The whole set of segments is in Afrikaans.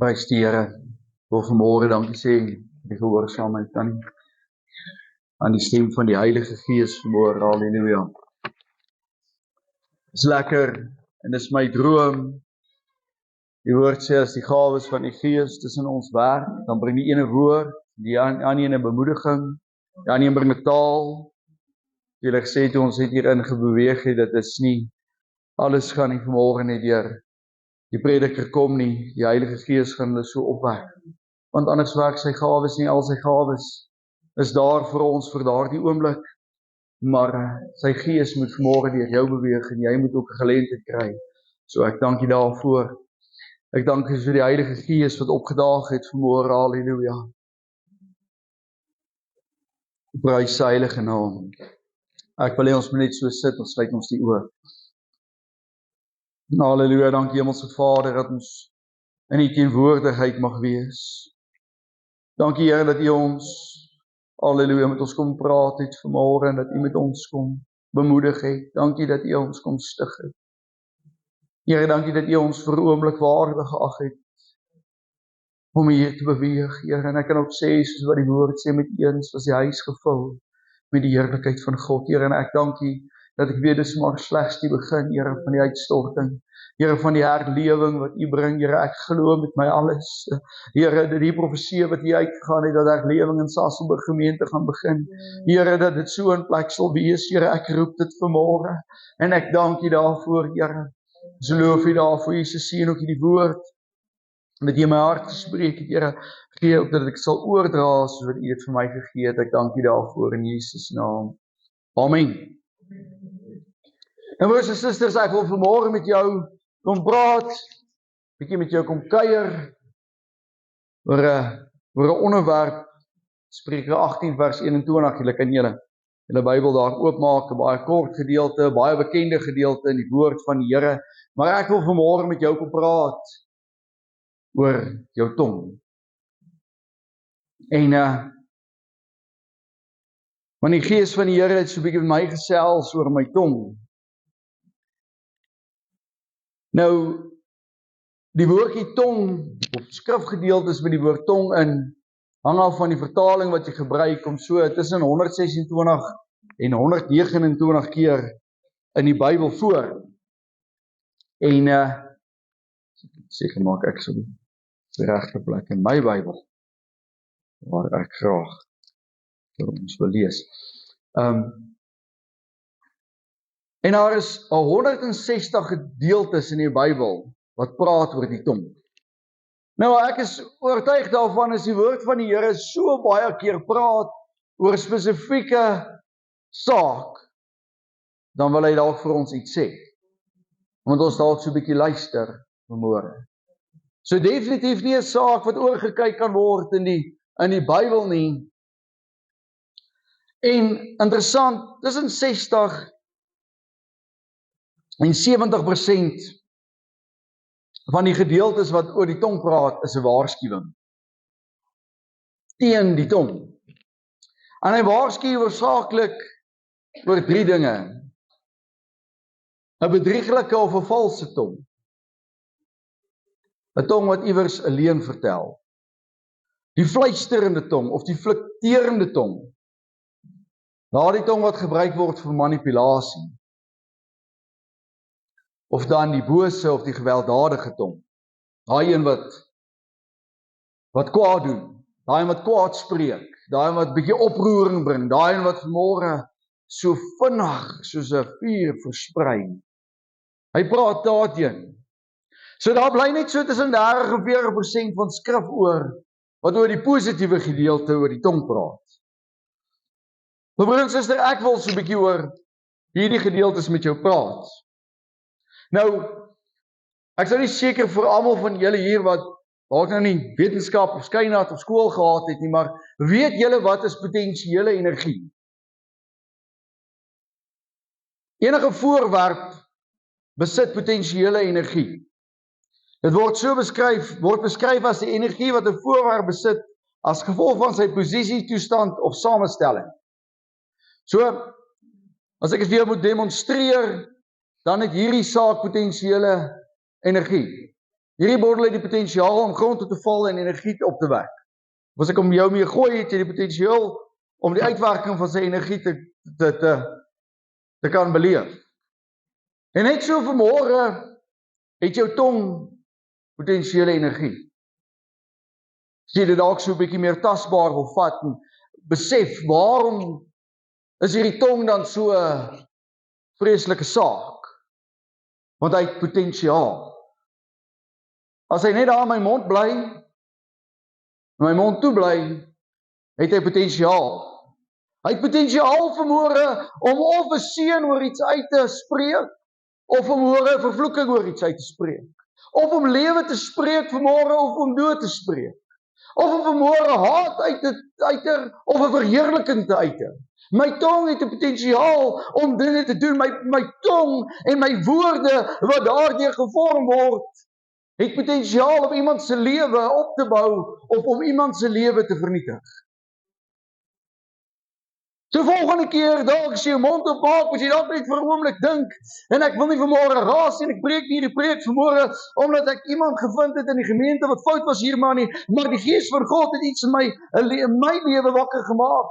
Prys die Here. Ek wil vanmôre dankie sê vir die gehoorsaamheid aan die stem van die Heilige Gees vanmôre. Halleluja. Dis lekker en dis my droom. Die woord sê as die gawes van die Gees tussen ons werk, dan bring die ene woord, die ander ene bemoediging, die ander een bring 'n taal. Jy het gesê toe ons het hierin gebeweeg het, dit is nie alles gaan nie vanmôre net deur die prediker kom nie, die Heilige Gees gaan hulle so opwek. Want anders werk sy gawes nie, al sy gawes is daar vir ons vir daardie oomblik, maar sy Gees moet vanmôre deur jou beweeg en jy moet ook 'n geleentheid kry. So ek dank U daarvoor. Ek dank U vir die Heilige Gees wat opgedaag het vanmôre, halleluja. Prys sy heilige naam. Ek wil hê ons moet net so sit, ons sluit ons die oë. Halleluja, dankie Hemelse Vader dat ons in U teenwoordigheid mag wees. Dankie Here dat U ons, halleluja, met ons kom praat het vanmôre en dat U met ons kom bemoedig het. Dankie dat U ons kom stig het. Here, dankie dat U ons vir 'n oomblik waardig geag het om hier te beweeg, Here. En ek kan ook sê, soos wat die woord sê, met eens was die huis gevul met die heerlikheid van God, Here. En ek dank U dat ek weet dis maar slegs die begin, Here, van die uitstorting. Here, van die herlewing wat U bring, Here, ek glo met my alles. Here, dat die profesie wat U uitgegaan het, dat herlewing in Sasolburg gemeente gaan begin. Here, dat dit so 'n plek sal wees, Here, ek roep dit vanmôre. En ek dank U daarvoor, Here. So loof U daarvoor, Jesus, sien ook die woord met U my hart gespreek het, Here. Gee ook dat ek sal oordra soos wat U dit vir my gegee het. Ek dank U daarvoor in Jesus naam. Amen. En broers en susters, ek wil vanmôre met jou kom praat, bietjie met jou kom kuier oor 'n onderwerp, Spreuke 18 vers 21, julle kan julle Bybel daar oopmaak, 'n baie kort gedeelte, baie bekende gedeelte in die woord van die Here, maar ek wil vanmôre met jou kom praat oor jou tong. En want die Gees van die Here het so 'n bietjie met my gesels oor my tong. Nou, die woordjie tong, of skrifgedeeltes met die woord tong in, hang af van die vertaling wat jy gebruik, kom so tussen 126 en 129 keer in die Bybel voor. En seker maak ek so die regte plek in my Bybel, waar ek graag vir ons wil lees. En daar is 160 gedeeltes in die Bybel wat praat oor die tong. Nou, ek is oortuig daarvan as die woord van die Here so baie keer praat oor 'n spesifieke saak, dan wil hy dalk vir ons iets sê. Want ons dalk so 'n bietjie luister vanmôre. So definitief nie 'n saak wat oorgekyk kan word in die Bybel nie. En interessant, tussen 60 en 70% van die gedeeltes wat oor die tong praat, is 'n waarskuwing teen die tong. En hy waarsku hoofsaaklik oor 3 dinge. 'n bedrieglike of 'n valse tong. 'n tong wat iewers 'n leuen vertel. Die fluisterende tong of die flirterende tong. Daardie tong wat gebruik word vir manipulasie. Of dan die bose of die gewelddadige tong. Daai een wat kwaad doen, daai een wat kwaad spreek, daai een wat bietjie oproering bring, daai een wat vanmôre so vinnig soos 'n vuur versprei. Hy praat daarteen. So daar bly net so tussen 30 en 40% van skrif oor wat oor die positiewe gedeelte oor die tong praat. Maar broer en suster, ek wil so 'n bietjie oor hierdie gedeeltes met jou praat. Nou, ek sou nie seker vir almal van julle hier wat dalk nou nie wetenskap of skynheid of skool gehad het nie, maar weet julle wat is potensiële energie? Enige voorwerp besit potensiële energie. Dit word so beskryf as die energie wat 'n voorwerp besit as gevolg van sy posisie, toestand of samestelling. So, as ek dit vir jou moet demonstreer, dan het hierdie saak potensiële energie. Hierdie bottel het die potensiaal om grond toe te val en energie op te wek. As ek om jou mee gooi, het jy die potensiaal om die uitwerking van sy energie te kan beleef. En net so vanmôre het jou tong potensiële energie. As jy dit dalk so 'n bietjie meer tasbaar wil vat en besef, waarom is hierdie tong dan so 'n vreeslike saak? Want hy het potensiaal. As hy net daar in my mond bly, in my mond toe bly, het hy potensiaal. Hy het potensiaal vanmôre om of 'n seën oor iets uit te spreek, of vanmôre 'n vervloeking oor iets uit te spreek. Of om lewe te spreek vanmôre, of om dood te spreek. Of om vanmôre haat uit te uiter, of 'n verheerliking te uiter. My tong het 'n potensiaal om dinge te doen. My tong en my woorde wat daardeur gevorm word, het potensiaal om iemand se lewe op te bou, of om iemand se lewe te vernietig. So volgende keer, dalk as jy jou mond opmaak, moet jy dalk net vir 'n oomblik dink, en ek wil nie vanmôre raas en ek preek nie die preek vanmôre, omdat ek iemand gevind het in die gemeente wat fout was hier maar nie, maar die Gees van God het iets in my lewe wakker gemaak,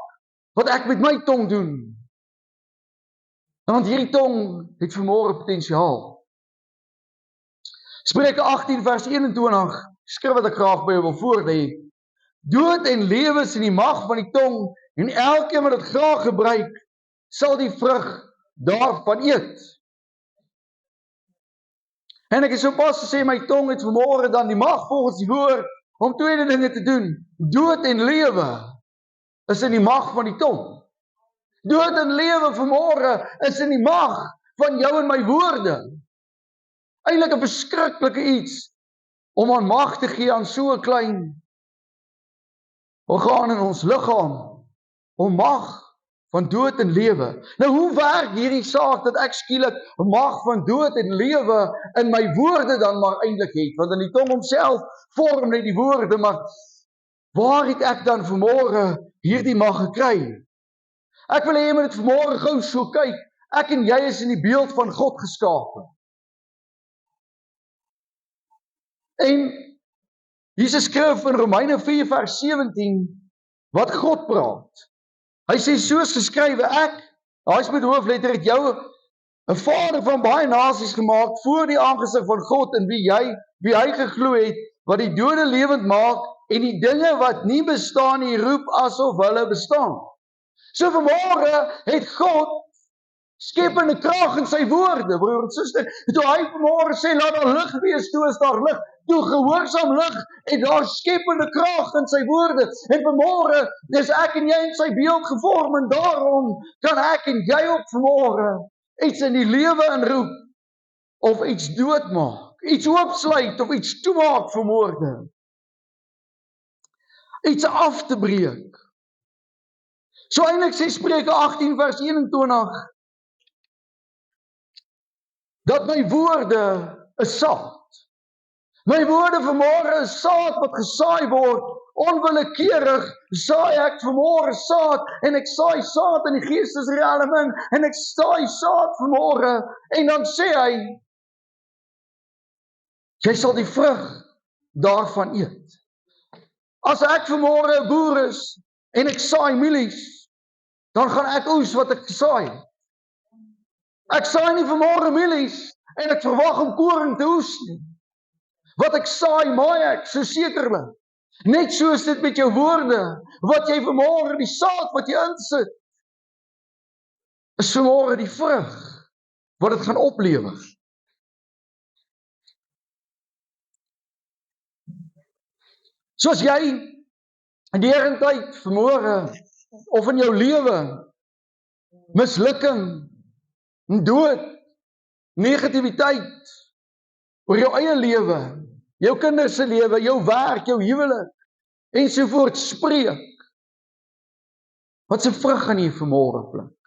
wat ek met my tong doen. Want hierdie tong het vanmôre potensiaal. Spreuke 18 vers 21, skrif wat ek graag by jou wil voorlê. Dood en lewe is in die mag van die tong, en elkeen wat dit graag gebruik, sal die vrug daarvan eet. En ek het sopas gesê, my tong het vanmôre dan die mag volgens die woord, om tweede dinge te doen. Dood en lewe is in die mag van die tong. Dood en lewe vanmôre is in die mag van jou en my woorde. Eintlik 'n verskriklike iets, om aan mag te gee aan so 'n klein orgaan in ons liggaam, om mag van dood en lewe. Nou hoe werk hierdie saak dat ek skielik mag van dood en lewe in my woorde dan maar eintlik het? Want in die tong homself vorm net die woorde, maar waar het ek dan vanmôre hierdie mag gekry? Ek wil hê jy moet dit vanmôre gou so kyk. Ek en jy is in die beeld van God geskape. En Jesus skryf in Romeine 4 vers 17 wat God praat. Hy sê soos geskrywe, hy's met hoofletter, het jou 'n vader van baie nasies gemaak voor die aangesig van God, in wie hy geglo het, wat die dode lewend maak en die dinge wat nie bestaan nie roep asof hulle bestaan. So vanmôre het God skepende krag in sy woorde, broer en suster. Toe hy vanmôre sê laat daar lig wees, toe is daar lig. Toe gehoorsaam lig en daar skepende krag in sy woorde. En vanmôre is ek en jy in sy beeld gevorm, en daarom kan ek en jy op vanmôre iets in die lewe inroep of iets doodmaak, iets oopsluit of iets toemaak vanmôre. Iets af te breek. So eintlik sê Spreuke 18 vers 21 dat my woorde is saad. My woorde vanmôre is saad wat gesaai word. Onwillekeurig saai ek vanmôre saad, en ek saai saad in die geestesriem in, en ek saai saad vanmôre, en dan sê hy, jy sal die vrug daarvan eet. As ek vanmôre 'n boer is, en ek saai mielies, dan gaan ek oes wat ek saai. Ek saai nie vanmôre mielies, en ek verwag om koring te oes nie. Wat ek saai, maai ek, so sekerlik. Net so is dit met jou woorde, wat jy vanmôre, die saad wat jy insit, is vanmôre die vrug, wat dit gaan oplewer. Soos jy, in die tyd vanmôre, of in jou lewe, mislukking, dood, negativiteit, oor jou eie lewe, jou kinders se lewe, jou werk, jou huwelik, ensovoort spreek. Wat se vrug gaan jy vanmôre pluk?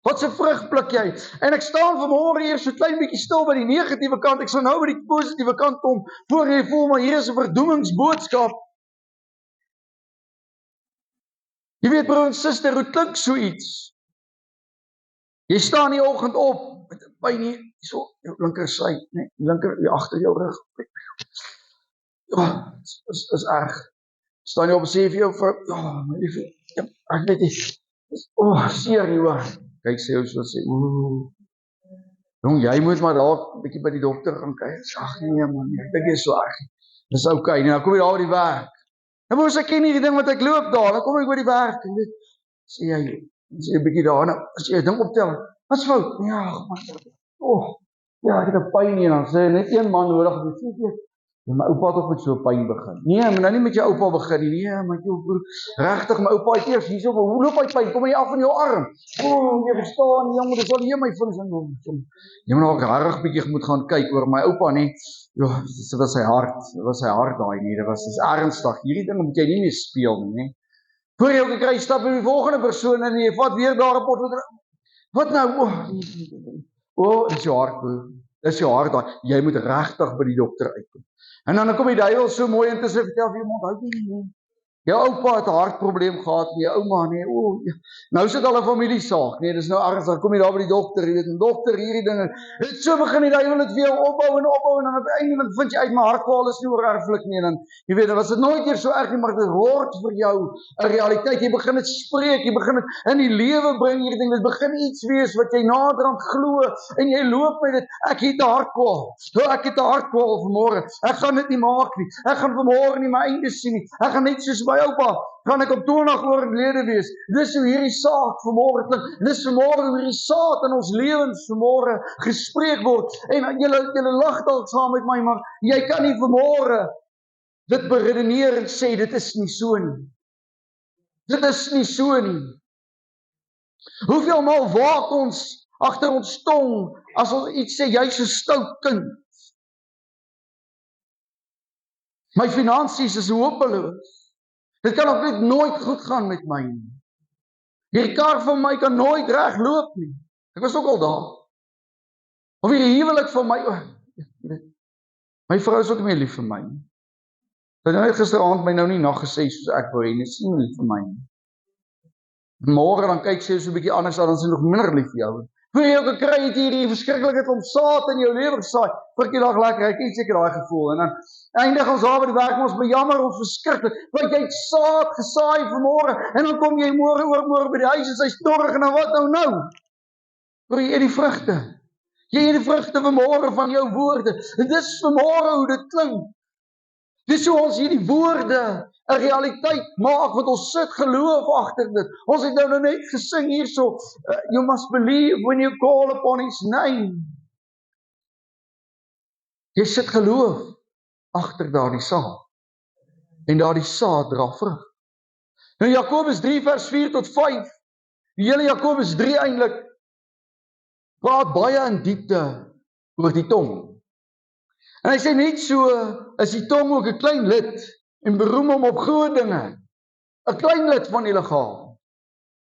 Wat se vrug pluk jy? En ek staan vanmôre hier so klein bietjie stil by die negatiewe kant, ek sal nou by die positiewe kant kom, voor jy voel, maar hier is 'n verdoemingsboodskap. Jy weet broer en suster, hoe klink so iets? Jy staan die oggend op, met 'n pyn hier, so, jou linker sy, nee, linker, hier agter jou rug. Ja, is erg. Staan jy op en sê vir jou vrou, ja, my liefie, ja, ek weet nie, seer nie hoor. Kyk sy jou so sê, jong, jy moet maar daar 'n bietjie by die dokter gaan kyk. Ag nee man, ek dink jy is so erg. Dis okay, nou kom jy daar by die werk. Nou moes ek ken nie die ding wat ek loop daar, dan kom ek by die werk en dit sê jy 'n bietjie daar, nou as jy 'n ding optel, wat's fout? Ja, ja, ek het 'n pyn hier, dan sê net een man nodig om te sê, my oupa het ook met so 'n pyn begin. Nee, maar nou nie met jou oupa begin nie. Nee, maar jou broer, regtig my oupa het eers hierso, hoe loop hy pyn? Kom hy af van jou arm? Jy verstaan, jong, dis al hier my vins. Jy moet nog regtig bietjie moet gaan kyk oor my oupa nie. Ja, dit was sy hart daai nie. Dit was ernstig. Hierdie ding moet jy nie meer speel nie. Voor jy ook kry stap by die volgende persoon en jy vat weer daar op. Wat nou? Dis jou hart, broer. Dis jou hart daai. Jy moet regtig by die dokter uitkom. En dan kom die duiwel so mooi intussen vertel vir jou mond, hou nie. Jou oupa het 'n hartprobleem gehad, jou ouma nee, nou is dit al 'n familiesaak, nee, dis nou ergens, dan kom jy daar by die dokter, jy weet, 'n dokter hierdie dinge. Dit so begin die duiwel dit vir jou opbou en dan op die einde vind jy uit my hartkwal is nie oorerflik nie, en dan jy weet, dan was dit nooit eers so erg nie, maar dit word vir jou 'n realiteit. Jy begin dit spreek, jy begin dit in die lewe bring hierdie ding. Dit begin iets wees wat jy naderhand glo en jy loop met dit. Ek het 'n hartkwal. Ek het 'n hartkwal vanmôre. Ek gaan dit nie maak nie. Ek gaan vanmôre nie my einde sien nie. Ek gaan net soos my oupa, gaan ek op 20 oorlede wees. Dis hoe hierdie saak vanmôre klink. Dis vanmôre hoe hierdie saad in ons lewens vanmôre gespreek word. En julle lag dalk saam met my, maar jy kan nie vanmôre dit beredeneer en sê dit is nie so nie. Dit is nie so nie. Hoeveel maal waak ons agter ons tong as ons iets sê, jy's 'n stout kind. My finansies is hopeloos. Dit kan ook net nooit goed gaan met my nie. Hierdie kar van my kan nooit reg loop nie. Ek was ook al daar. Of hierdie huwelik van my, my vrou is ook nie meer lief vir my nie. Sy het net gisteraand my nou nie nog gesê soos ek wou hê nie, sy is nie lief vir my nie. Môre dan kyk sy so 'n bietjie anders dan sy nog minder lief vir jou. Voor jy ook kry het hierdie verskriklike klomp saad in jou lewe gesaai, vir jy dag lekker, ek het seker daai gevoel, en dan eindig ons daar by die werk, ons bejammer ons verskriklik, want jy het saad gesaai vanmôre, en dan kom jy môre by die huis, en sy snorrig, en dan wat nou? Voor jy eet die vrugte. Jy eet die vrugte vanmôre van jou woorde, en dis vanmôre hoe dit klink. Dis hoe ons hierdie woorde 'n realiteit maak, want ons sit geloof agter dit. Ons het nou net gesing hierso, you must believe when you call upon his name. Jy sit geloof agter daardie saad. En daardie saad dra vrug. Nou Jakobus 3 vers 4 tot 5. Die hele Jakobus 3 eintlik praat baie in diepte oor die tong. En hy sê net so is die tong ook 'n klein lid en beroem hom op groot dinge. 'n Klein lid van die liggaam.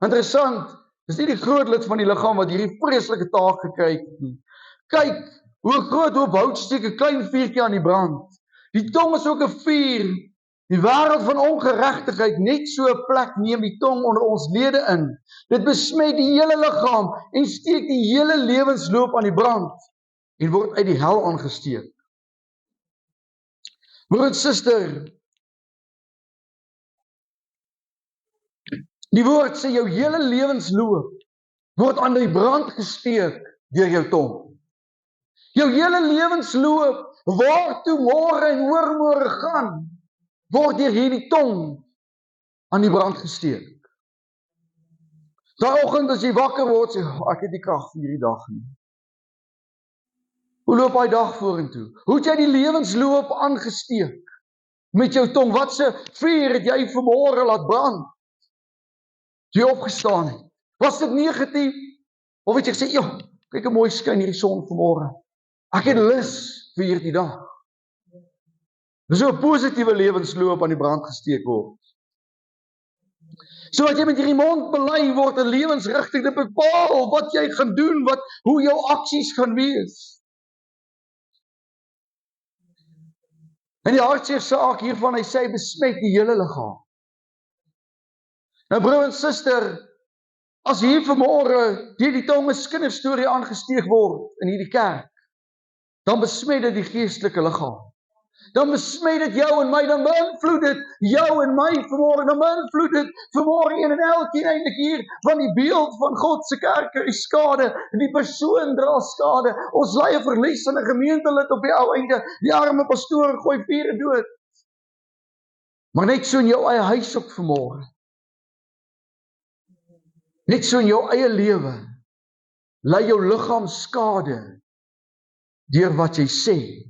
Interessant, dis nie die groot lid van die liggaam wat hierdie vreeslike taak gekry het nie. Kyk, hoe groot hoop hout steek 'n klein vuurtjie aan die brand. Die tong is ook 'n vuur. Die wêreld van ongeregtigheid, net so 'n plek neem die tong onder ons lede in. Dit besmet die hele liggaam en steek die hele lewensloop aan die brand en word uit die hel aangesteek. Broer en suster, die woord sê jou hele lewensloop word aan die brand gesteek deur jou tong. Jou hele lewensloop, waartoe môre en oormôre gaan, word deur hierdie tong aan die brand gesteek. Daai oggend as jy wakker word, sê ek het nie krag vir hierdie dag nie. Hoe loop daai dag vorentoe? Hoe het jy die lewensloop aangesteek met jou tong? Wat se vuur het jy vanmôre laat brand? Jy opgestaan het. Was dit negatief? Of het jy gesê, "Ja, kyk hoe mooi skyn hierdie son vanmôre. Ek het lus vir hierdie dag." Dis so 'n positiewe lewensloop aan die brand gesteek word. So wat jy met hierdie mond bely word 'n lewensrigting, dit bepaal wat jy gaan doen, hoe jou aksies gaan wees. En die hartseer saak hiervan, hy sê, besmet die hele liggaam. Nou broer en suster, As hier vanmôre deur die tong 'n kinderstorie aangesteek word in hierdie kerk, dan besmet dit die geestelike liggaam. Dan besmet dit jou en my, dan beïnvloed dit jou en my vanmôre, dan beïnvloed dit vanmôre een en elkeen eintlik hier, want die beeld van God se kerk is skade, die persoon dra skade, ons ly 'n verlies in 'n gemeentelid op die ou einde, die arme pastoor gooi vure dood. Maar net so in jou eie huis op vanmôre, net so in jou eie lewe, ly jou liggaam skade deur wat jy sê.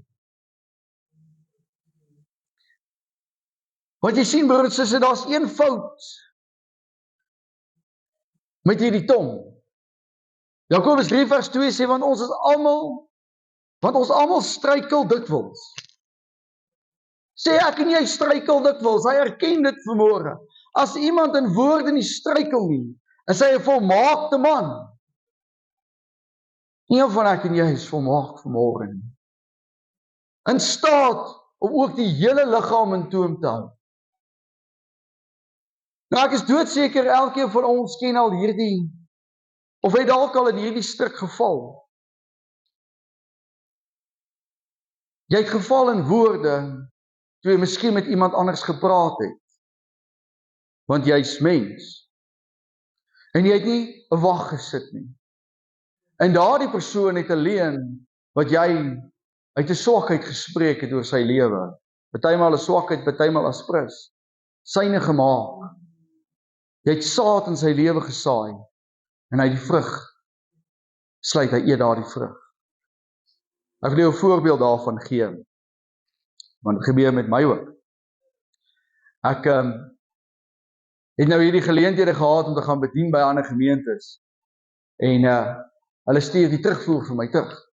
Want jy sien broers en susters, daar's een fout met hierdie tong. Jakobus 3 vers 2 sê, want ons almal struikel dikwels. Sê ek en jy struikel dikwels, hy erken dit vanmôre. As iemand in woorde nie struikel nie, is hy 'n volmaakte man. Nie van ek en jy is volmaak vanmôre nie. In staat om ook die hele liggaam in toom te hou. Nou ek is doodseker elkeen van ons ken al hierdie, of het dalk al in hierdie struik geval. Jy het geval in woorde, toe jy miskien met iemand anders gepraat het. Want jy's mens. En jy het nie 'n wag gesit nie. En daardie persoon het alleen, wat jy uit 'n swakheid gespreek het oor sy lewe. Partymal 'n swakheid, partymal aspres. Syne gemaak. Jy het saad in sy lewe gesaai, en hy die vrug, sluit hy eet daardie vrug. Ek wil jou 'n voorbeeld daarvan gee, want dit gebeur met my ook. Ek het nou hierdie geleenthede gehad om te gaan bedien by ander gemeentes, en hulle stuur die terugvoer vir my terug.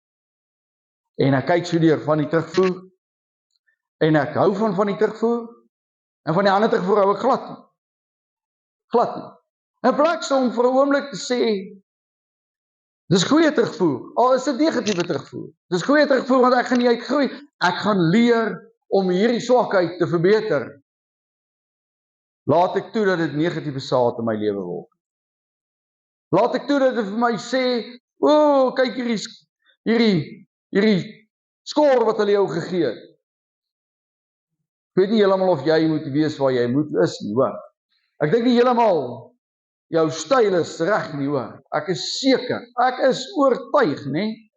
En ek kyk so deur van die terugvoer, en ek hou van die terugvoer, en van die ander terugvoer hou ek glad nie. Glad nie. In plaas om vir 'n oomblik te sê, dis goeie terugvoer, al is dit negatiewe terugvoer. Dis goeie terugvoer, want ek gaan nie uitgroei. Ek gaan leer om hierdie swakheid te verbeter. Laat ek toe dat dit negatiewe saad in my lewe word. Laat ek toe dat dit vir my sê, o, kyk hierdie skoor wat hulle jou gegee het. Ek weet nie heeltemal of jy moet wees waar jy moet is nie, hoor. Ek dink nie heeltemal jou styl is reg nie, hoor. Ek is seker, ek is oortuig, nee.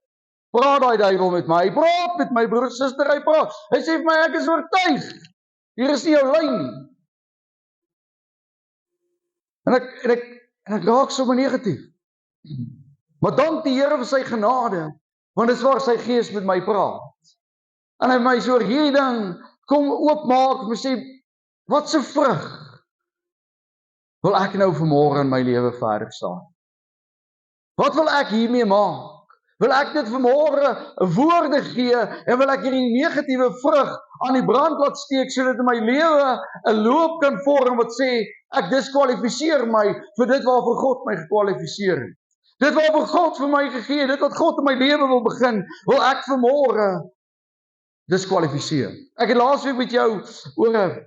Praat daai duiwel met my, hy praat met my broer en suster, hy praat. Hy sê vir my, ek is oortuig. Hier is nie jou lyn nie. En ek raak sommer negatief. Maar dank die Here vir sy genade, want dit is waar sy gees met my praat. En hy my so hierdie ding kom oopmaak en sê, wat se vrug wil ek nou vanmôre in my lewe verder saai? Wat wil ek hiermee maak? Wil ek dit vanmôre woorde gee en wil ek hierdie negatiewe vrug aan die brand laat steek sodat in my lewe 'n loop kan vorm wat sê ek diskwalifiseer my vir dit waarvoor God my gekwalifiseer het. Dit waarvoor God vir my gegee het, dit wat God in my lewe wil begin, wil ek vanmôre diskwalifiseer. Ek het laasweek met jou oor 'n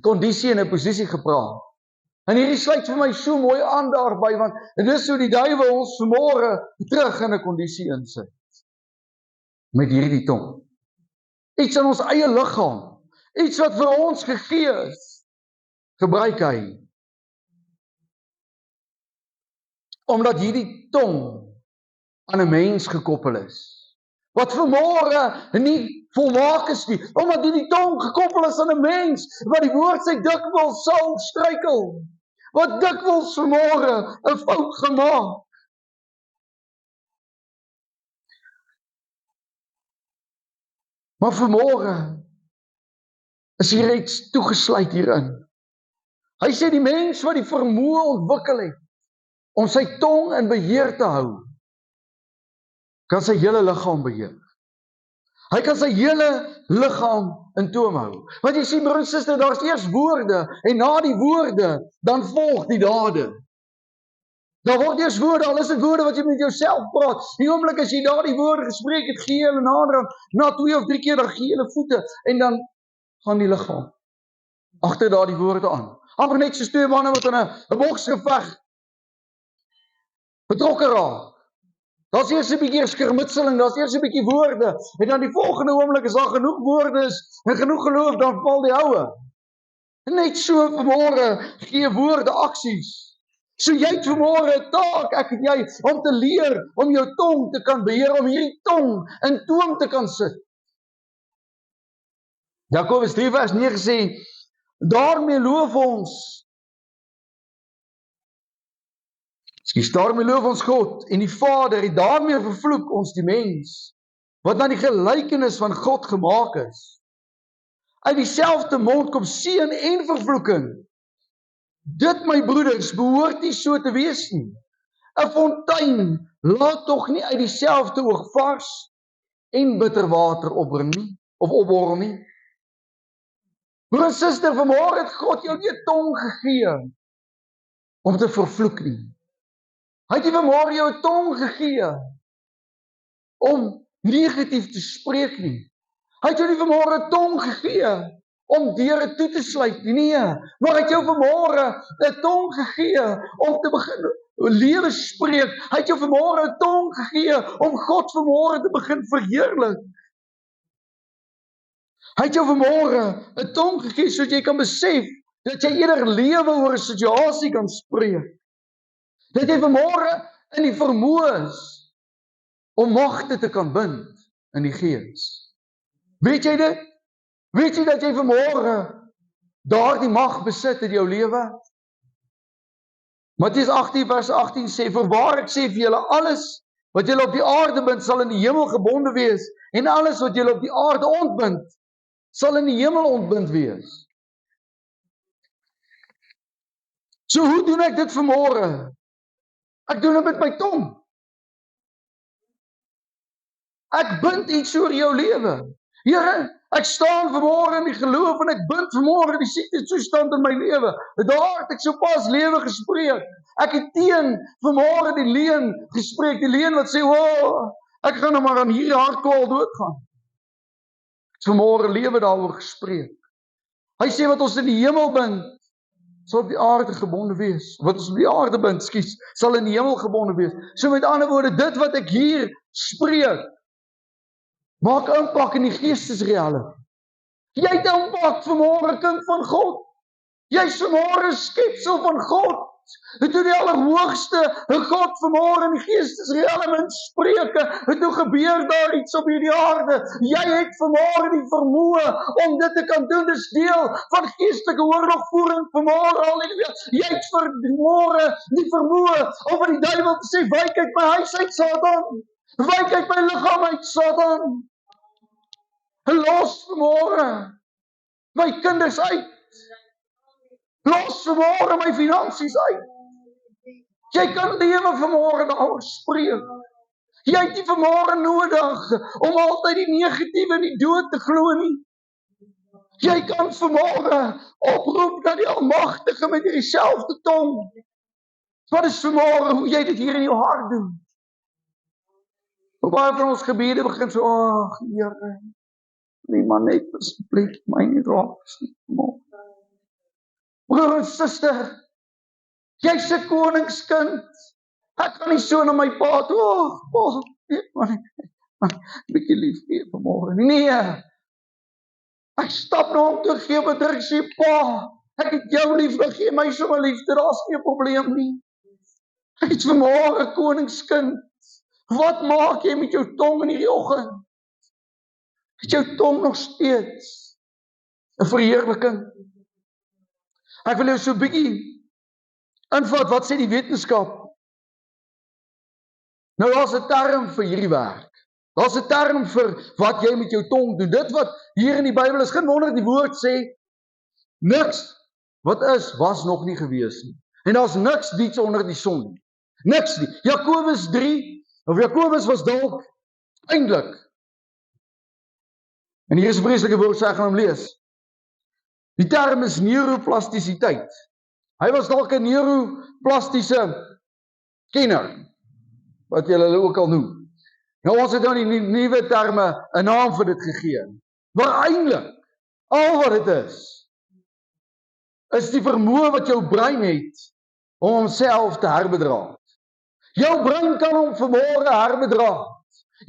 kondisie en 'n posisie gepraat. En hierdie sluit vir my so mooi aan daarby, want dis hoe die duiwel ons vanmôre terug in 'n kondisie insit. Met hierdie tong. Iets in ons eie liggaam, iets wat vir ons gegee is, gebruik hy. Omdat hierdie tong aan 'n mens gekoppel is. Wat vanmôre nie volmaak is nie, omdat hierdie tong gekoppel is aan 'n mens, wat die woord sê dikwels sal struikel, wat dikwels vanmôre 'n fout gemaak. Maar vanmôre is hier iets toegesluit hierin. Hy sê die mens wat die vermoë ontwikkel het om sy tong in beheer te hou, kan sy hele liggaam beheer. Hy kan sy hele liggaam in toom hou. Want jy sien broer en suster, daar's eers woorde en na die woorde dan volg die dade. Daar word eers woorde, al is dit woorde wat jy met jouself praat. Die oomblik as jy daardie woorde gespreek het, gee hulle na 2 of 3 keer dan gee hulle voete en dan gaan die liggaam agter daardie woorde aan. Amper net soos 2 manne wat in 'n boksgeveg betrokke raak. Daar's eers 'n bietjie skermutseling, daar's eers 'n bietjie woorde, en dan die volgende oomblik as daar genoeg woorde is, en genoeg geloof, dan val die houe. Net so vanmôre gee woorde aksies. So jy het vanmôre 'n taak, ek en jy, om te leer, om jou tong te kan beheer, om hierdie tong in toom te kan sit. Jakobus 3 vers 9 sê, daarmee loof ons, daarmee loof ons God en die Vader, en daarmee vervloek ons die mens, wat na die gelykenis van God gemaak is. Uit dieselfde mond kom seën en vervloeking. Dit, my broeders, behoort nie so te wees nie. 'n Fontein laat tog nie uit dieselfde oog vars en bitter water opbring nie, of opborrel nie. Broer en suster, vanmôre het God jou nie 'n tong gegee om te vervloek nie. Hy het nie vanmôre jou 'n tong gegee om negatief te spreek nie. Hy het jou nie vanmôre 'n tong gegee om deure toe te sluit nie. Nee, maar hy het jou vanmôre 'n tong gegee om te begin lewe spreek. Hy het jou vanmôre 'n tong gegee om God vanmôre te begin verheerlik. Hy het jou vanmôre 'n tong gegee sodat jy kan besef dat jy eerder lewe oor 'n situasie kan spreek. Dat jy vanmôre in die vermoë is om magte te kan bind in die gees. Weet jy dit? Weet jy dat jy vanmôre daardie mag besit in jou lewe? Matteus 18 vers 18 sê, voorwaar ek sê vir julle, alles wat julle op die aarde bind, sal in die hemel gebonde wees, en alles wat julle op die aarde ontbind, sal in die hemel ontbind wees. So hoe doen ek dit vanmôre? Ek doen dit met my tong. Ek bind iets oor jou lewe. Here, ek staan vanmôre in die geloof en ek bind vanmôre die siektestoestand in my lewe. Daar het ek sopas lewe gespreek. Ek het teen vanmôre die leuen gespreek, die leuen wat sê, "O, ek gaan nou maar aan hierdie hartkwal doodgaan." Ek het vanmôre lewe daaroor gespreek. Hy sê wat ons in die hemel bind, sal op die aarde gebonde wees. Wat ons op die aarde bind, sal in die hemel gebonde wees. So met ander woorde, dit wat ek hier spreek, maak impak in die geestesrealiteit. Jy het impak vanmôre, kind van God. Jy is vanmôre skepsel van God. Het toe die Allerhoogste, God vanmôre in die geestesrealiteit Spreuke, het toe gebeur daar iets op hierdie aarde. Jy het vanmôre die vermoë om dit te kan doen. Dis deel van geestelike oorlogvoering vanmôre, halleluja. Jy het vanmôre die vermoë om vir die duiwel te sê, wyk uit my huis uit, Satan. Wyk uit my liggaam uit, Satan. Los vanmôre my kinders uit. Los vanmôre my finansies uit. Jy kan lewe vanmôre daaroor spreek. Jy het nie vanmôre nodig om altyd die negatiewe en die dood te glo nie. Jy kan vanmôre oproep na die Almagtige met hierdie selfde tong. Wat is vanmôre hoe jy dit hier in jou hart doen? Op baie van ons gebede begin so, ag Here, nee man, net asseblief my nie raak nie. Broer en suster, jy's 'n koningskind. Ek kan nie so na my pa toe, pa, nee man, bietjie lief gee vanmôre. Nee, ek stap na hom toe, gee op 'n druk, sê, pa, ek het jou lief, gee my sommer liefde, daar's nie 'n probleem nie. Ek is vanmôre koningskind. Wat maak jy met jou tong in hierdie oggend? Het jou tong nog steeds 'n verheerliking? Ek wil jou so 'n bietjie invat, wat sê die wetenskap? Nou, daar's 'n term vir hierdie werk. Daar's 'n term vir wat jy met jou tong doen. Dit wat hier in die Bybel is, geen wonder die woord sê, niks wat is, was nog nie gewees nie. En daar's niks diets onder die son nie. Niks nie. Jakobus 3, of Jakobus was dalk eintlik, en hier is 'n vreeslike woord, so ek gaan hom lees. Die term is neuroplastisiteit. Hy was dalk 'n neuroplastiese kenner, wat julle ook al noem. Nou ons het nou die nuwe terme 'n naam vir dit gegee. Maar eintlik, al wat dit is die vermoë wat jou brein het om homself te herbedra. Jou brein kan hom vanmôre herbedra.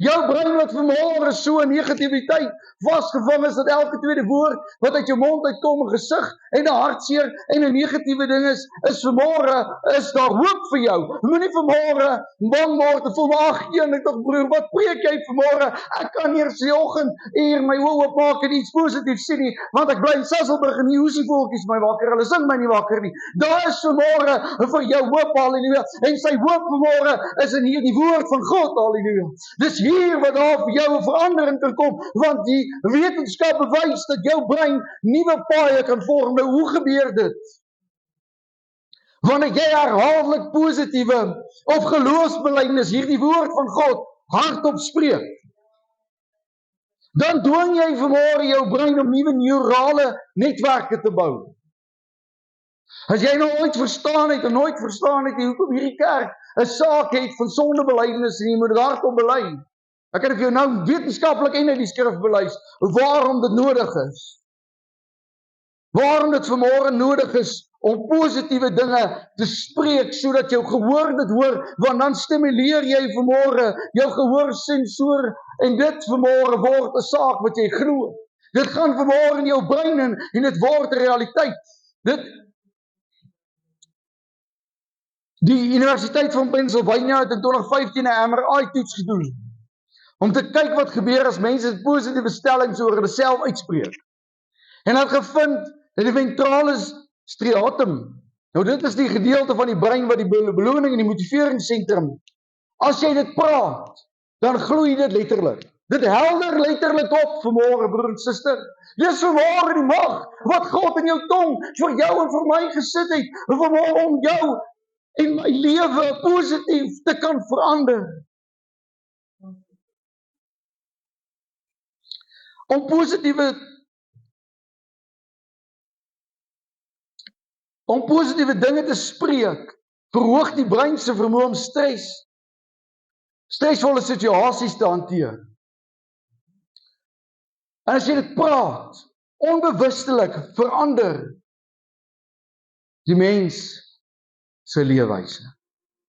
Jou brein wat vanmôre so in negativiteit vasgevang is, dat elke tweede woord wat uit jou mond uitkom, 'n gesig en 'n hartseer en 'n negatiewe ding is vanmôre, is daar hoop vir jou. Moenie vanmôre bang word en voel, maar ag, eerlik tog broer, wat preek jy vanmôre? Ek kan eers die oggend hier my oë oopmaak en iets positiefs sien nie, want ek bly in Sasolburg en die hoesievoeltjies my wakker, hulle sing my nie wakker nie. Daar is vanmôre vir jou hoop, halleluja, en sy hoop vanmôre is in hierdie woord van God, halleluja. Dis hier wat daar vir jou 'n verandering kan kom, want die wetenskap bewys dat jou brein nuwe paaie kan vorm. Nou, hoe gebeur dit? Wanneer jy herhaaldelik positiewe of geloofsbelijdenis hierdie woord van God hardop spreek, dan dwing jy vanmôre jou brein om nuwe neurale netwerke te bou. As jy nou ooit verstaan het hoekom hierdie kerk 'n saak het van sondebelijdenis en jy moet hardop bely. Ek kan vir jou nou wetenskaplik en uit die skrif bewys waarom dit nodig is. Waarom dit vanmôre nodig is om positiewe dinge te spreek sodat jou gehoor dit hoor, want dan stimuleer jy vanmôre jou gehoorsensor en dit vanmôre word 'n saak wat jy glo. Dit gaan vanmôre in jou brein en dit word 'n realiteit. Die Universiteit van Pennsylvania het in 2015 'n MRI-toets gedoen om te kyk wat gebeur as mense positiewe stellings oor hulle self uitspreek. En het gevind dat die ventralis striatum, nou dit is die gedeelte van die brein wat die beloning en die motiveringsentrum, as jy dit praat, dan gloei dit letterlik. Dit helder letterlik op vanmôre, broer en suster. Dis vanmôre die mag wat God in jou tong vir jou en vir my gesit het, vanmôre om jou en my lewe positief te kan verander. Om positiewe dinge te spreek, verhoog die brein se vermoë om stresvolle situasies te hanteer. En as jy dit praat, onbewustelik verander die mens sy leefwyse.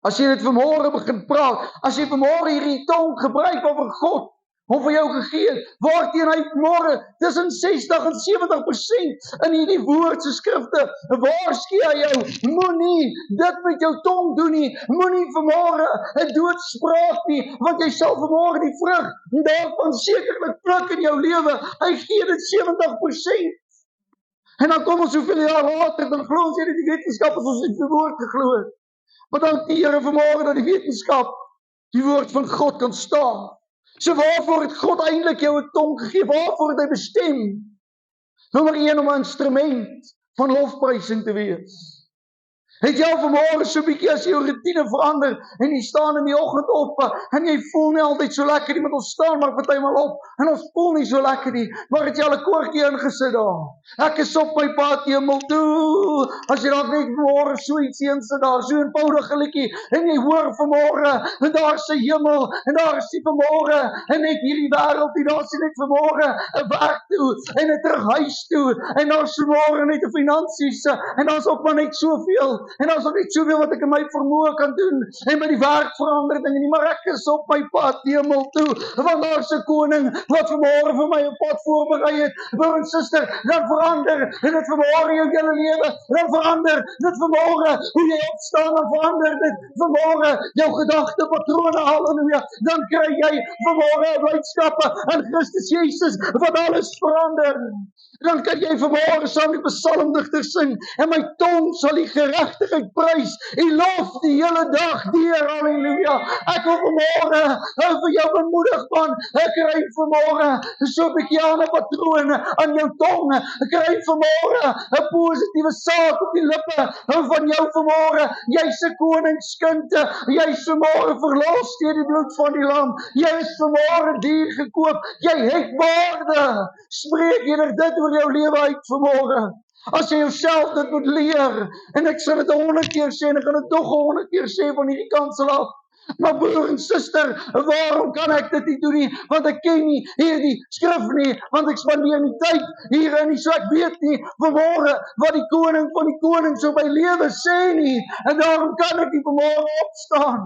As jy dit vanmôre begin praat, as jy vanmôre hierdie tong gebruik oor God, hom vir jou gegee het, waarteen hy môre tussen 60 en 70% in hierdie woord se skrifte waarsku hy jou, moenie dit met jou tong doen nie, moenie vanmôre 'n doodspraak nie, want jy sal vanmôre die vrug daarvan sekerlik pluk in jou lewe. Hy gee dit 70%. En dan kom ons hoeveel jaar later, dan glo ons nie die wetenskap as ons die woord geglo het. Maar dank die Here vanmôre dat die wetenskap die woord van God kan staan. So waarvoor het God eintlik jou 'n tong gegee? Waarvoor het hy bestem? Nommer 1, om 'n instrument van lofprysing te wees. Het jy vanmôre so 'n bietjie as jy jou routine verander en jy staan in die oggend op en jy voel nie altyd so lekker nie, met ons staan maar partymal op en ons voel nie so lekker nie, maar het jy al 'n koortjie ingesit daar? Ek is op my pad hemel toe. As jy dalk net vanmôre so ietsie insit daar, so 'n eenvoudige liedjie en jy hoor vanmôre en daar is 'n hemel en daar is die vanmôre en net hierdie wêreld hier, daar is net vanmôre 'n werk toe en 'n terughuis toe en daar is vanmôre net 'n finansies en daar's ook maar net soveel. En daar is nog niet soveel wat ek in my vermoë kan doen, en met die werk verander dinge nie, maar ek is op my pad hemel toe, want daar is 'n koning wat vanmôre vir my 'n pad voorberei het, broer en suster, dan verander, en dit vanmôre jou hele lewe, dan verander dit vanmôre, hoe jy opstaan, dan verander dit vanmôre jou gedagtepatrone, halleluja, dan kry jy vanmôre blydskappe in Christus Jesus, wat alles verander. Dan kan jy vanmôre saam die psalmdigter sing, en my tong sal die geregtigheid prys, en lof die hele dag deur, halleluja. Ek wil vanmôre vir jou bemoedig, man, ek kry vanmôre so 'n bietjie aan 'n patroon aan jou tong, ek kry vanmôre 'n positiewe saak op die lippe van jou vanmôre, jy's 'n koningskind, jy's vanmôre verlos deur die bloed van die lam, jy is vanmôre duur gekoop, jy het waarde, spreek jy dit oor jou lewe uit vanmôre. As jy jouself dit moet leer, en ek sal dit 100 keer sê, en ek gaan dit nog 100 keer sê van hierdie kansel af, maar broer en suster, waarom kan ek dit nie doen nie? Want ek ken nie hierdie skrif nie, want ek spandeer nie tyd hierin nie, so ek weet nie vanmôre wat die koning van die konings op my lewe sê nie, en daarom kan ek nie vanmôre opstaan.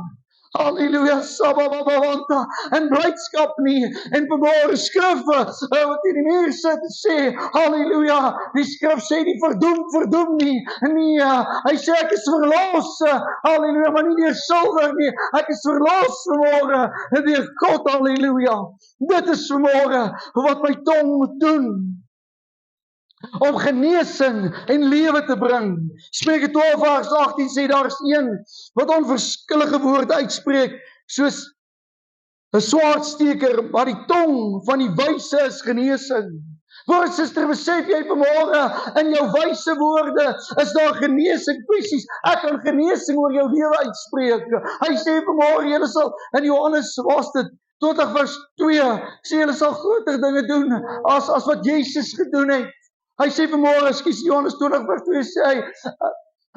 Halleluja, sabababawanta, en blydskap nie, en vanmôre skrif, wat in die muur sit, sê, halleluja, die skrif sê nie verdoem nie, nee, hy sê ek is verlos, halleluja, maar nie deur silwer nie, ek is verlos vanmôre, deur God, halleluja, dit is vanmôre, wat my tong moet doen, om genesing en lewe te bring. Spreuke 12 vers 18 sê, daar is een wat onverskillige woorde uitspreek, soos 'n swaardsteker, maar die tong van die wyse is genesing. Broer, suster, besef jy vanmôre, in jou wyse woorde, is daar genesing, presies, ek kan genesing oor jou lewe uitspreek. Hy sê vanmôre, julle sal, in Johannes, was dit, 20 vers 2, sê julle sal groter dinge doen, as wat Jesus gedoen het. Hy sê vanmôre, Johannes 20 vers 2 sê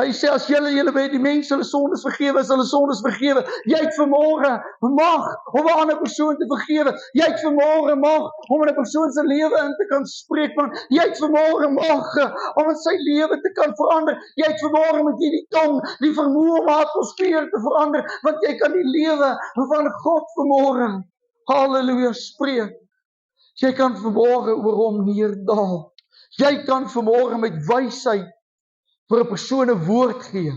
hy sê, as julle weet, die mense hulle sondes vergewe, is hulle sondes vergewe. Jy het vanmôre mag om 'n ander persoon te vergewe. Jy het vanmôre mag om in 'n persoon se lewe in te kan spreek, want jy het vanmôre mag om in sy lewe te kan verander. Jy het vanmôre met hierdie tong die vermoë om atmosfeer te verander, want jy kan die lewe van God vanmôre, halleluja, spreek. Jy kan vanmôre oor hom neerdal. Jy kan vanmôre met wysheid vir 'n persoon 'n woord gee.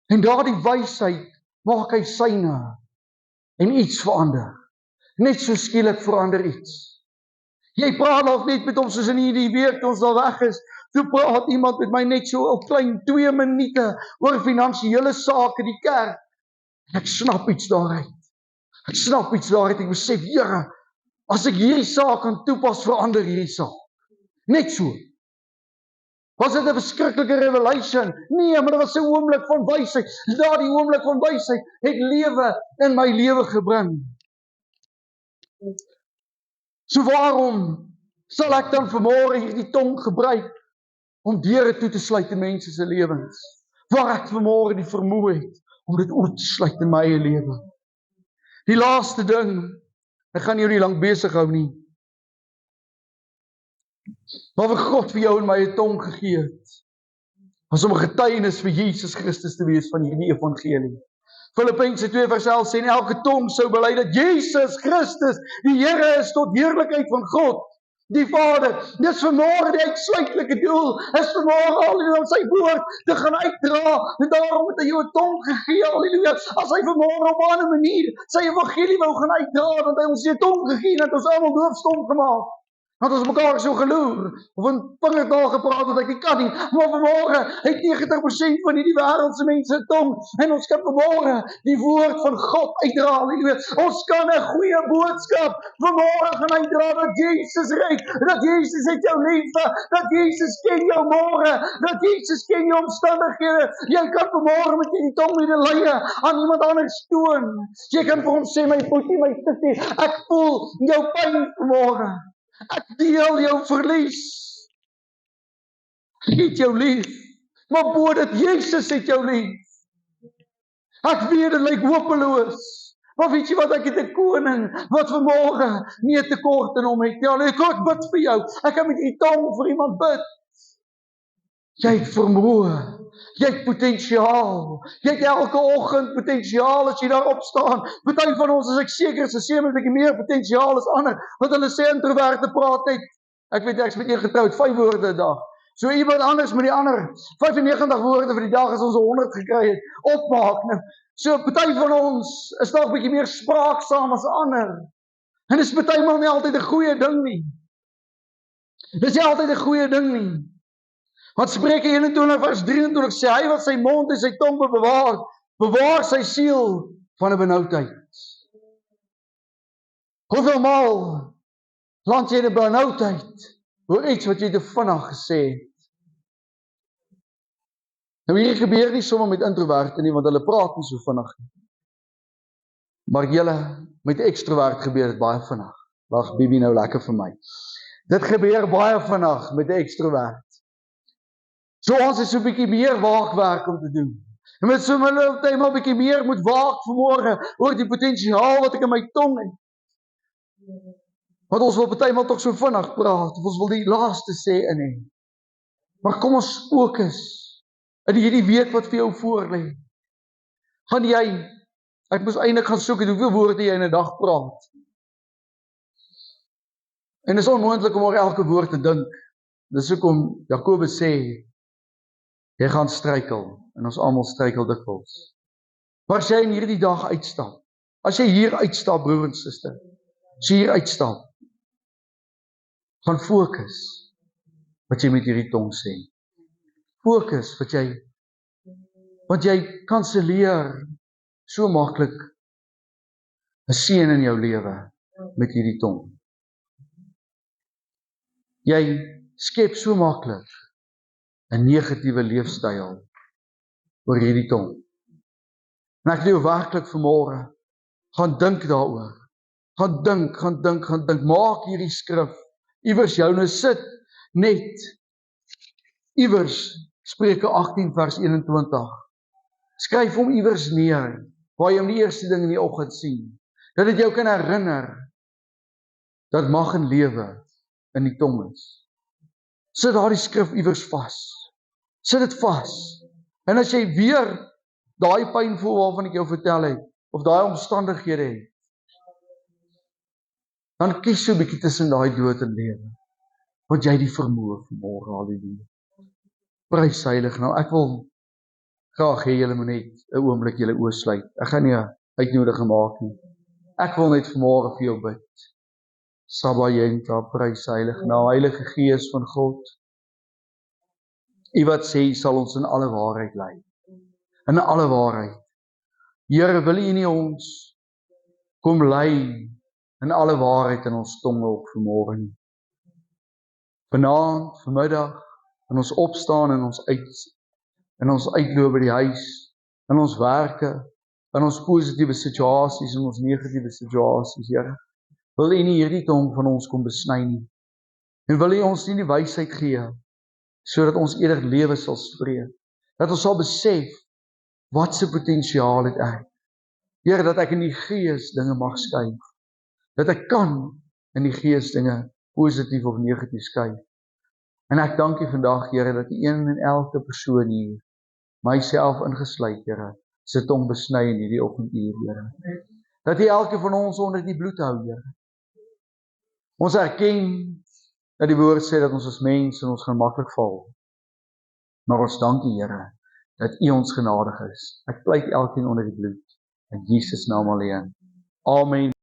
En daardie wysheid maak hy syne en iets verander. Net so skielik verander iets. Jy praat nog net met hom soos in hierdie week toe ons al weg is. Toe praat iemand met my net so 'n klein 2 minute oor finansiële sake die kerk. En ek snap iets daaruit. Ek besef, Here, as ek hierdie saak kan toepas, verander hierdie saak. Net so. Was dit 'n verskriklike revelation? Nee, maar dit was 'n oomblik van wysheid. Daardie oomblik van wysheid het lewe in my lewe gebring. So waarom sal ek dan vanmôre hierdie tong gebruik om deure toe te sluit in mense se lewens? Waar ek vanmôre die vermoë het om dit oop te sluit in my eie lewe. Die laaste ding, ek gaan jou nie lank besig hou nie. Maar wat God vir jou en my 'n tong gegee het, was om 'n getuienis vir Jesus Christus te wees van hierdie evangelie. Filippense 2 vers 11 sê, en elke tong sou bely dat Jesus Christus die Here is tot heerlikheid van God, die Vader. Dis vanmôre die uitsluitlike doel, is vanmôre al sy woord te gaan uitdra, en daarom het hy jou 'n tong gegee, halleluja. As hy vanmôre op 'n ander manier sy evangelie wou gaan uitdra, dan het hy ons 'n tong gegee, en het ons almal doofstom gemaak. Want ons mekaar so geloer, of in vingertaal gepraat wat ek nie kan nie, maar vanmôre het 90% van hierdie wêreldse mense 'n tong, en ons kan vanmôre die woord van God uitdra, halleluja. Ons kan 'n goeie boodskap vanmôre gaan uitdra, dat Jesus red, dat Jesus het jou lief, dat Jesus ken jou môre, dat Jesus ken jou omstandighede. Jy kan vanmôre met hierdie tong medelee aan iemand anders toon. Jy kan vir hom sê, my boetie, my sussie, ek voel jou pyn vanmôre. Ek deel jou verlies. Ek het jou lief. Maar bo dit, Jesus het jou lief. Ek weet dit lyk hopeloos. Maar weet jy wat, ek het 'n koning wat vanmôre nie 'n tekort in hom het. Ja, ek bid vir jou. Ek kan met die tong vir iemand bid. Jy het vermoë. Jy het potensiaal. Jy het elke oggend potensiaal as jy daar opstaan. Party van ons, as ek seker is, sê met 'n bietjie meer potensiaal as ander, want hulle sê introverte praat net, ek weet ek's met een getroud, 5 woorde 'n dag. So iemand anders met die ander 95 woorde vir die dag as ons 100 gekry het, opmaak. So party van ons is dalk bietjie meer spraaksaam as ander. En dis partymal nie altyd 'n goeie ding nie. Dis nie altyd 'n goeie ding nie. Want Spreuke 21 vers 23 sê, hy wat sy mond en sy tong bewaar sy siel van 'n benoudheid. Hoeveel maal land jy in 'n benoudheid oor iets wat jy te vinnig gesê het? Nou hierdie gebeur nie sommer met introverte nie, want hulle praat nie so vinnig nie. Maar julle, met 'n ekstrovert gebeur dit baie vinnig. Lag Bibi nou lekker vir my. Dit gebeur baie vinnig met 'n ekstrovert. So ons is so 'n bietjie meer waakwerk om te doen. En met so 'n tyd maar 'n bietjie meer moet waak vanmôre oor die potensiaal wat ek in my tong het. Want ons wil partymal tog so vinnig praat, of ons wil die laaste sê in hê. Maar kom ons fokus in hierdie week wat vir jou voorlê. Gaan jy Ek moes eintlik gaan soek hoeveel woorde jy in 'n dag praat. En dit is onmoontlik om oor elke woord te dink. Dis hoekom Jakobus sê, jy gaan struikel, en ons almal struikel dikwels. Maar as jy in hierdie dag uitstap, as jy hier uitstap, broer en suster, as jy hier uitstap, gaan fokus wat jy met hierdie tong sê. Fokus want jy kanselleer so maklik 'n seën in jou lewe met hierdie tong. Jy skep so maklik 'n negatiewe leefstyl oor hierdie tong. En ek wil jou werklik vanmôre gaan dink daaroor. Gaan dink. Maak hierdie skrif iewers joune sit net iewers Spreuke 18 vers 21. Skryf hom iewers neer waar jy hom die eerste ding in die oggend sien. Dat dit jou kan herinner dat mag en lewe in die tong is. Sit daardie skrif iewers vas. Sit dit vas. En as jy weer daai pyn voel waarvan ek jou vertel het, of daai omstandighede het, dan kies so 'n bietjie tussen daai dood en lewe. Want jy het die vermoë vanmôre, halleluja. Prys heilig nou. Ek wil graag hê julle moet net 'n oomblik julle oë sluit. Ek gaan nie 'n uitnodiging maak nie. Ek wil net vanmôre vir jou bid. Sabayenta, prys heilig nou, Heilige Gees van God. U wat sê, sal ons in alle waarheid lei. In alle waarheid. Here, wil U nie ons kom lei in alle waarheid in ons tonge op vanmôre nie. Vanaand, vanmiddag, in ons opstaan en in ons uitloop by die huis, in ons werke, in ons positiewe situasies en ons negatiewe situasies, Here. Wil U nie hierdie tong van ons kom besny nie. En wil U ons nie die wysheid gee, sodat ons ewig lewe sal spreek. Dat ons sal besef, wat se potensiaal het ek. Here, dat ek in die gees dinge mag skuif. Dat ek kan in die gees dinge positief of negatief skuif. En ek dank U vandag, Here, dat U een en elke persoon hier, myself ingesluit, Here, se tong besny in hierdie oggenduur, Here. Dat U elke van ons onder die bloed hou, Here. Ons erken dat die woord sê dat ons as mens en ons gaan maklik val. Maar ons dank U, Here, dat U ons genadig is. Ek pleit elkeen onder die bloed in Jesus naam alleen. Amen.